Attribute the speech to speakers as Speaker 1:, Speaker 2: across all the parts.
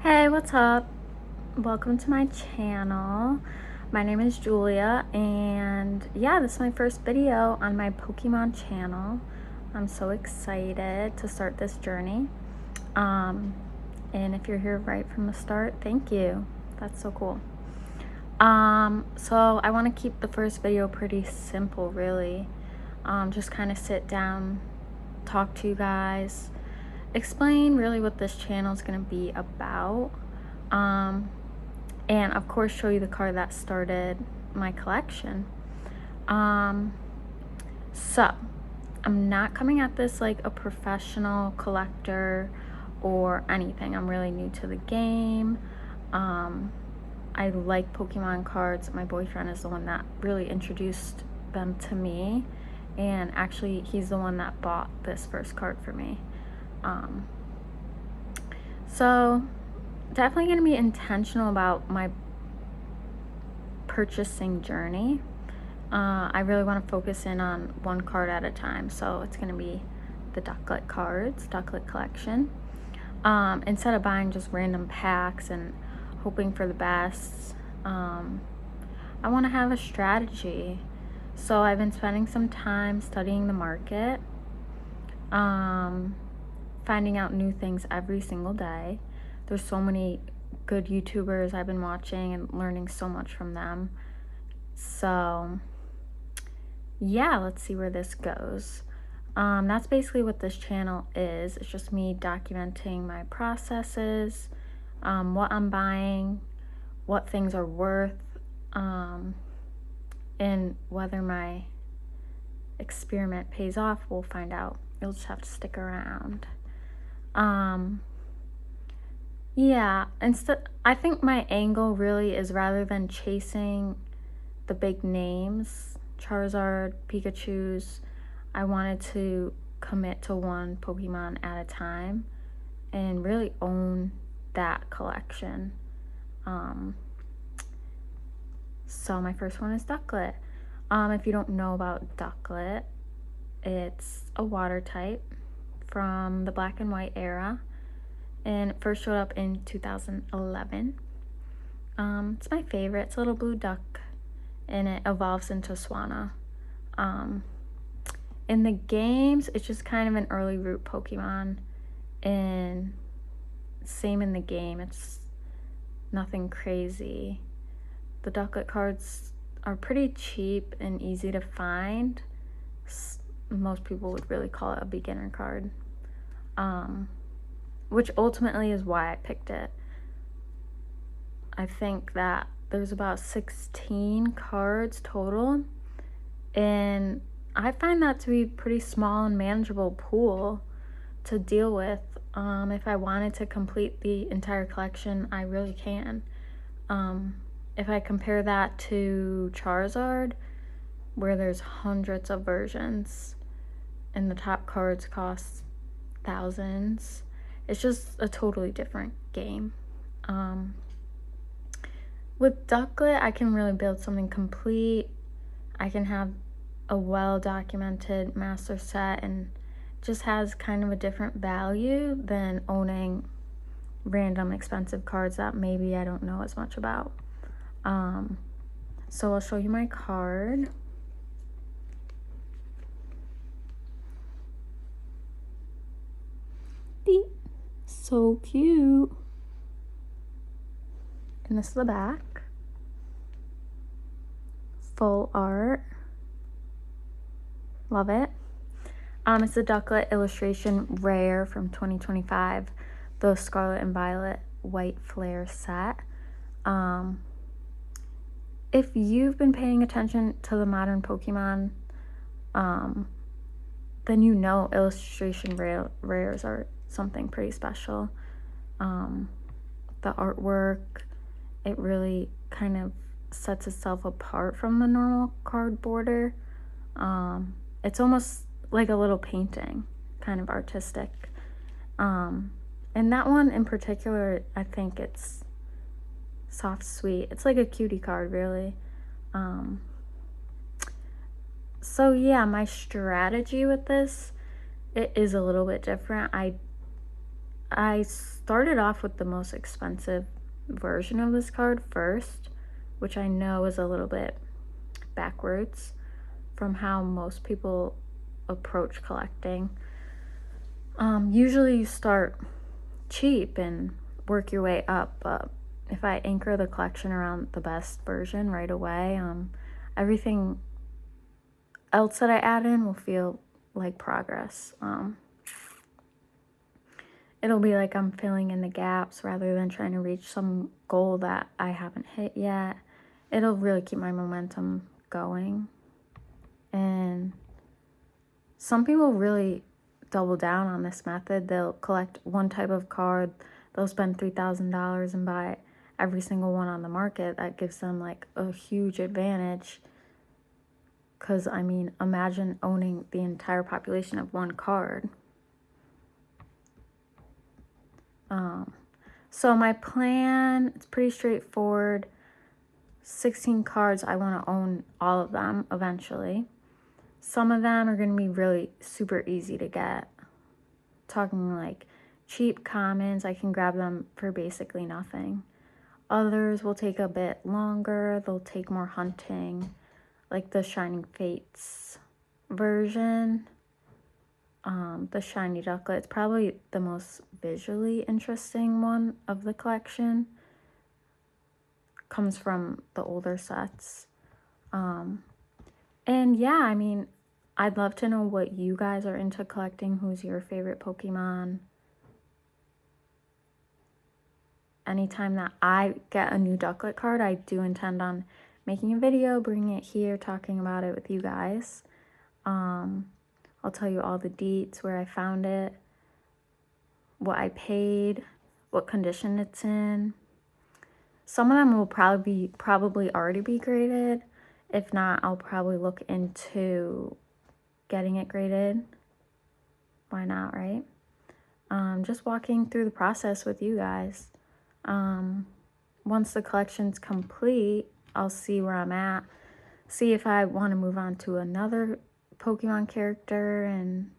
Speaker 1: Hey, what's up? Welcome to my channel. My name is Julia, and yeah, this is my first video on my Pokemon channel. I'm so excited to start this journey. And if you're here right from the start, thank you. That's so cool. So I want to keep the first video pretty simple, really. Just kind of sit down, talk to you guys, explain really what this channel is going to be about. And of course show you the card that started my collection. So I'm not coming at this like a professional collector or anything. I'm really new to the game. I like Pokemon cards. My boyfriend is the one that really introduced them to me, and actually he's the one that bought this first card for me. So definitely going to be intentional about my purchasing journey. I really want to focus in on one card at a time, so it's going to be the Ducklet cards, Ducklet collection. Instead of buying just random packs and hoping for the best, I want to have a strategy. So I've been spending some time studying the market, finding out new things every single day. There's so many good YouTubers I've been watching and learning so much from them. So yeah, let's see where this goes. That's basically what this channel is. It's just me documenting my processes, what I'm buying, what things are worth, and whether my experiment pays off, we'll find out. You'll just have to stick around. Yeah, I think my angle really is, rather than chasing the big names, Charizard, Pikachu's, I wanted to commit to one Pokemon at a time and really own that collection. So my first one is Ducklet. If you don't know about Ducklet, it's a water type from the black and white era, and it first showed up in 2011. It's my favorite. It's a little blue duck, and it evolves into Swanna. In the games, it's just kind of an early root Pokemon, and same in the game. It's nothing crazy. The Ducklet cards are pretty cheap and easy to find. Most people would really call it a beginner card, which ultimately is why I picked it. I think that there's about 16 cards total, and I find that to be pretty small and manageable pool to deal with. If I wanted to complete the entire collection, I really can. If I compare that to Charizard, where there's hundreds of versions and the top cards cost thousands, it's just a totally different game. With Ducklet, I can really build something complete. I can have a well-documented master set, and just has kind of a different value than owning random expensive cards that maybe I don't know as much about. So I'll show you my card. So cute. And this is the back. Full art. Love it. It's the Ducklet illustration rare from 2025, the Scarlet and Violet White Flare set. If you've been paying attention to the modern Pokemon, then you know illustration rares are something pretty special. The artwork, it really kind of sets itself apart from the normal card border. It's almost like a little painting, kind of artistic. And that one in particular, I think it's soft, sweet. It's like a cutie card, really. So yeah, my strategy with this, it is a little bit different. I started off with the most expensive version of this card first, which I know is a little bit backwards from how most people approach collecting. Usually you start cheap and work your way up, but if I anchor the collection around the best version right away, everything else that I add in will feel like progress. It'll be like I'm filling in the gaps rather than trying to reach some goal that I haven't hit yet. It'll really keep my momentum going. And some people really double down on this method. They'll collect one type of card, they'll spend $3,000 and buy every single one on the market. That gives them like a huge advantage. Because, I mean, imagine owning the entire population of one card. So my plan, it's pretty straightforward. 16 cards, I want to own all of them eventually. Some of them are going to be really super easy to get. Talking like cheap commons, I can grab them for basically nothing. Others will take a bit longer, they'll take more hunting, like the Shining Fates version. The Shiny Duckletts, probably the most visually interesting one of the collection. Comes from the older sets. And yeah, I mean, I'd love to know what you guys are into collecting. Who's your favorite Pokemon? Anytime that I get a new Ducklet card, I do intend on making a video, bringing it here, talking about it with you guys. I'll tell you all the deets, where I found it, what I paid, what condition it's in. Some of them will probably already be graded. If not, I'll probably look into getting it graded. Why not, right? Just walking through the process with you guys. Once the collection's complete, I'll see where I'm at. See if I want to move on to another Pokemon character, and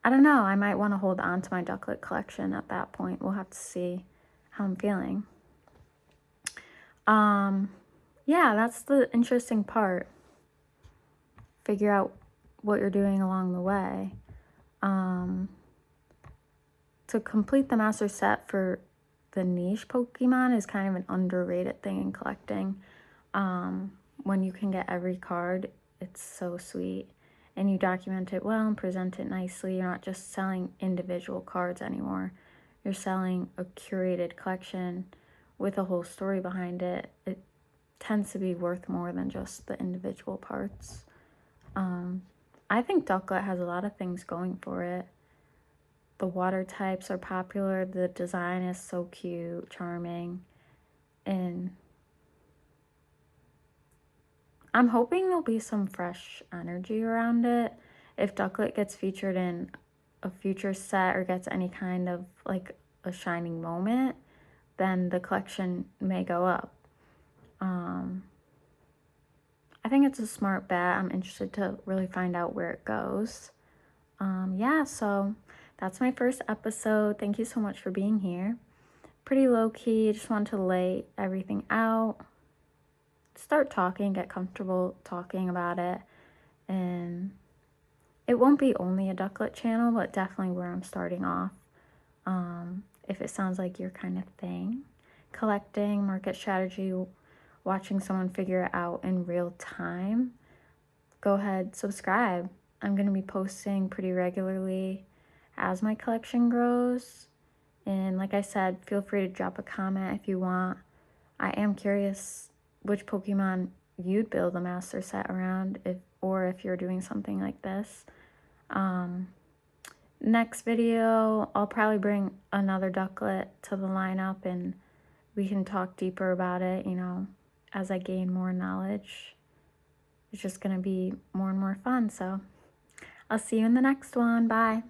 Speaker 1: I don't know, I might want to hold on to my Ducklet collection at that point. We'll have to see how I'm feeling. Yeah, that's the interesting part. Figure out what you're doing along the way. To complete the master set for the niche Pokemon is kind of an underrated thing in collecting. When you can get every card, it's so sweet. And you document it well and present it nicely. You're not just selling individual cards anymore. You're selling a curated collection with a whole story behind it. It tends to be worth more than just the individual parts. I think Ducklet has a lot of things going for it. The water types are popular. The design is so cute, charming, and I'm hoping there'll be some fresh energy around it. If Ducklet gets featured in a future set or gets any kind of like a shining moment, then the collection may go up. I think it's a smart bet. I'm interested to really find out where it goes. Yeah, so that's my first episode. Thank you so much for being here. Pretty low-key, just wanted to lay everything out. Start talking, get comfortable talking about it. And it won't be only a Ducklet channel, but definitely where I'm starting off. If it sounds like your kind of thing. Collecting, market strategy, watching someone figure it out in real time, go ahead, subscribe. I'm going to be posting pretty regularly as my collection grows. And like I said, feel free to drop a comment if you want. I am curious which Pokemon you'd build a master set around, if you're doing something like this. Next video, I'll probably bring another Ducklet to the lineup and we can talk deeper about it, as I gain more knowledge. It's just going to be more and more fun. So I'll see you in the next one. Bye.